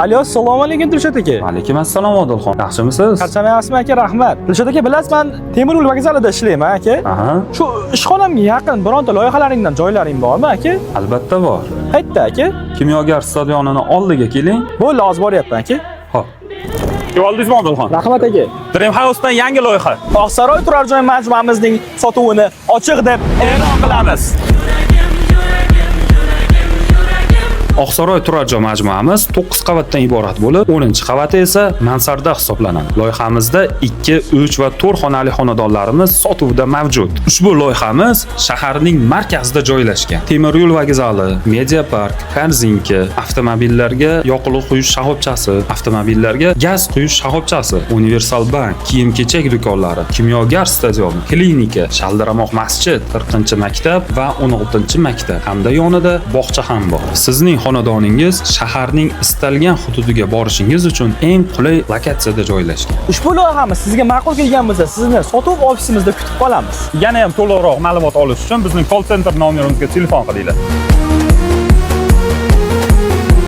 Alo, assalomu alaykum Dilshod aka. Alaykum assalom Odilxon. Yaxshimisiz? Charchamayapsizmi aka? Rahmat. Dilshod aka, bilasizmi, men temir yo'l vokzalida ishlayman aka. Aha, Shu ishxonamga yaqin bironta loyihalaringdan joylaring bormi aka? albatta bor. Qayerda aka? Kimyogar stadionining oldiga keling. Bo'ldi, hozir boryapman aka. Xo'p. Oldingizmi Odilxon? Rahmat aka. Dream House'dan yangi loyiha. Oqsaroy turar joy majmuamizning sotuvini ochiq deb e'lon qilamiz. Oqsaroy turar joy majmuamiz 9 qavatdan iborat bo'lib, 10-qavati esa mansarda hisoblanadi. Loyihamizda 2, 3 va 4 xonali xonadonlarimiz sotuvda mavjud. Ushbu loyihamiz shaharning markazida joylashgan. Temir yo'l vokzali, media park, korzinka, avtomobillarga yoqilg'i quyish shoxobchasi, avtomobillarga gaz quyish shoxobchasi, universal bank, kiyim-kechak do'konlari, kimyogar stadioni, klinika, Shaldiromoq masjid, 40-maktab va 16-maktab hamda yonida bog'cha ham bor. Sizning xonadoningiz shaharning istalgan hududiga borishingiz uchun eng qulay lokatsiyada joylashgan. Ushbu loyihamiz sizga ma'qul kelgan bo'lsa, sizni sotuv ofisimizda kutib qolamiz. Yana ham to'liqroq ma'lumot olish uchun bizning call center nomerimizga telefon qilinglar.